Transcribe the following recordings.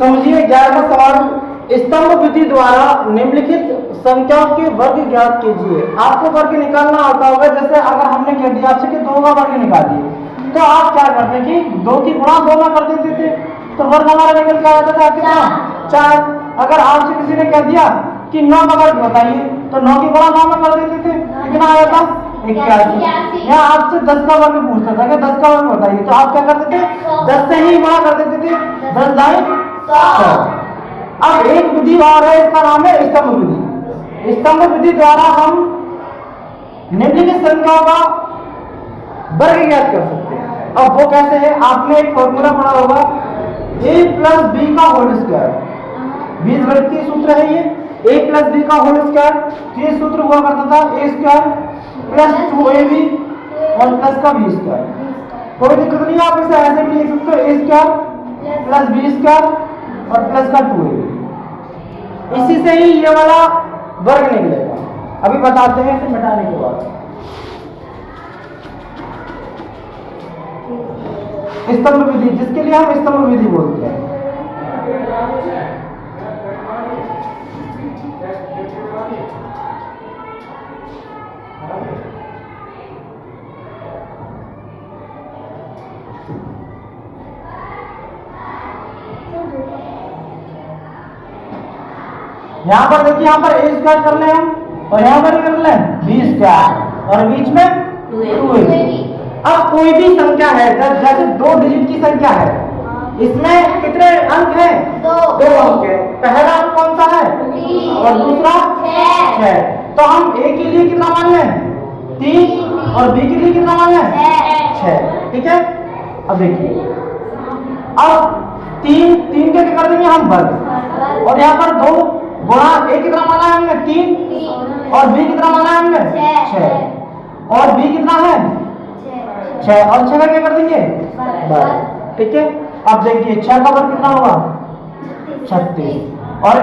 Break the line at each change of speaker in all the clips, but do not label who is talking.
समझिए 11वां सवाल, स्तंभ विधि द्वारा निम्नलिखित संख्याओं के वर्ग ज्ञात कीजिए। आपको वर्ग निकालना आता होगा। जैसे अगर हमने कह दिया आपसे कि 2 का वर्ग निकालिए, तो आप क्या करते हैं कि 2 की गुणा 2 में कर देते थे, तो वर्ग हमारा निकल के आता था कितना, 4। अगर आपसे किसी ने कह दिया कि 9 का वर्ग बताइए, तो 9 की गुणा 9 में कर देते थे, कितना आया था, 81। या आपसे 10 का वर्ग पूछता था कि 10 का वर्ग बताइए, तो आप क्या करते थे, 10 से ही गुणा कर देते थे, 10 दाई 100। अब एक विधि और है, इसका नाम है स्तंभ विधि। स्तंभ विधि द्वारा हम निम्नलिखित संख्याओं का वर्ग ज्ञात कर सकते हैं। अब वो कैसे है, आपने एक फॉर्मूला पढ़ा होगा, a प्लस बी का होल स्क्वायर। बीजगणितीय सूत्र है ये, a प्लस बी का होल स्क्वायर। तो ये सूत्र हुआ करता था a स्क्वायर प्लस 2ab और प्लस का बी स्क्वायर। कोई दिक्कत नहीं, आप इसे ऐसे भी लिख सकते हो, a square plus B square और प्लस का 2ab। इसी से ही ये वाला वर्ग निकलेगा। अभी बताते हैं इसे मिटाने के बाद। स्तंभ विधि, जिसके लिए हम स्तंभ विधि बोलते हैं। यहां पर देखिए, यहां पर a स्क्वायर कर ले हम, और यहां पर कर ले b स्क्वायर, और बीच में 2ab। अब कोई भी संख्या है, जैसे 2 डिजिट की संख्या है, इसमें कितने अंक हैं, 2 अंक है। पहला अंक कौन सा है, और दूसरा 6। तो हम a के लिए कितना मान लें, 3, और b के लिए कितना मान लें, 6। ठीक है। अब देखिए, अब 3 के कर देंगे हम वर्ग, और यहाँ पर 2 गुणा a कितना माना है हमने, 3, और b कितना माना है हमने, 6, और b कितना है, 6, और 6 का क्या कर देंगे, वर्ग। ठीक है। अब देखिए 6 का वर्ग कितना होगा, 36, और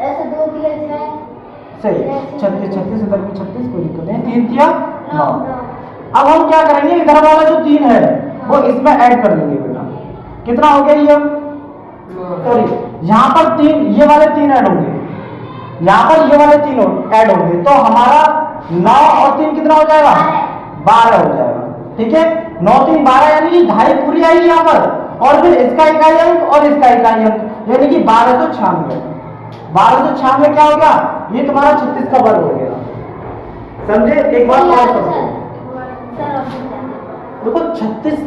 ऐसे 2 दिए जाए,
सही 36, 36 इधर भी 36, कोई दिक्कत नहीं, 3 दिया 9। अब हम क्या करेंगे, इधर वाला जो 3 है वो इसमें ऐड कर लेंगे बेटा। कितना हो गया ये, सॉरी यहाँ पर 3, ये वाले 3 ऐड होंगे, यहाँ पर ये वाले 3 ऐड होंगे, तो हमारा 9 और 3 कितना हो जाएगा, 12 हो जाएगा। ठीक है। 9 3 12, यानी कि 2.5 पूरी आएगी यहाँ पर, और फिर इसका इकाई अंक और इसका इकाई अंक, यानी कि 1296। 1296 क्या हो गया, ये तुम्हारा 36 का वर्ग हो गया। समझे। एक बार और समझो, देखो 36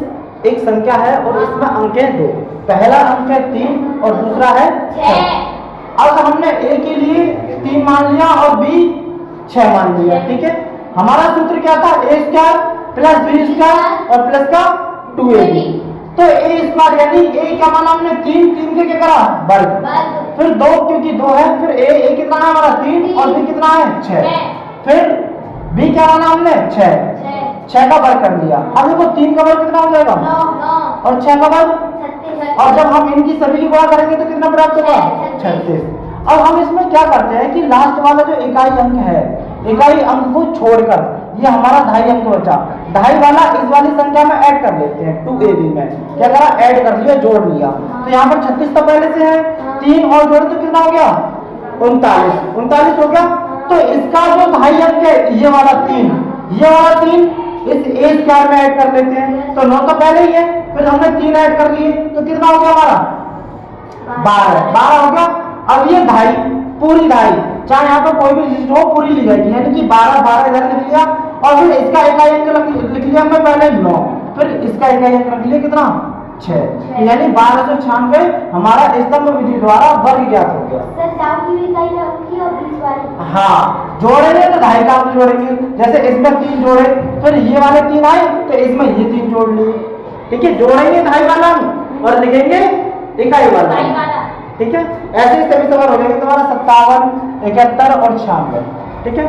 एक संख्या है और इसमें अंक है 2। पहला अंक है 3 और दूसरा है 6। अब हमने a के लिए 3 मान लिया और b 6 मान लिया। ठीक है। हमारा सूत्र क्या था, a square plus b square और प्लस का 2ab। तो a स्क्वायर यानी a क्या माना हमने, 3 के क्या करा, वर्ग, फिर 2 क्योंकि 2 है, फिर a कितना है हमारा 3, और b कितना है 6, फिर b क्या माना हमने 6 का वर्ग कर लिया। अब देखो 3 का वर्ग कितना हो जाएगा, 9, और 6 का वर्ग 36, और जब हम इनकी सभी की गुणा करेंगे तो कितना प्राप्त होगा, 36। अब हम इसमें क्या करते हैं कि लास्ट वाला जो इकाई अंक है, इकाई अंक को छोड़कर ये हमारा 2.5 अंक बचा, 2.5 वाला इस वाली संख्या में ऐड कर लेते हैं, 2ab में क्या करा, ऐड कर लिया, जोड़ लिया। तो यहाँ पर 36 तो पहले से है, 3 और जोड़े तो कितना हो गया, 39 हो गया। तो इसका जो 2.5 अंक है, ये वाला 3, ये वाला 3 इस a स्क्वायर में ऐड कर लेते हैं, तो 9 तो पहले ही है, फिर हमने 3 ऐड कर लिए, तो कितना हो गया हमारा, 12 हो गया। अब ये 2.5 पूरी 2.5, चाहे यहाँ पर कोई भी चीज हो पूरी ली जाएगी, यानी कि 12 इधर लिख लिया, और फिर इसका इकाई अंक लिख लिया हमने पहले 9, फिर इसका इकाई अंक रख लिया कितना, 6, यानी 1296 हमारा स्तंभ विधि द्वारा वर्ग ज्ञात हो गया। हाँ, जोड़ेंगे तो 2.5 का अंक जोड़ेंगे, जैसे इसमें 3 जोड़े, फिर ये वाले 3 आए तो इसमें ये 3 जोड़ लिए। ठीक है। जोड़ेंगे 2.5 वाला और लिखेंगे इकाई वाला। ठीक है। ऐसे ही सभी सवाल हो जाएंगे तुम्हारा 57, 71 और 96। ठीक है।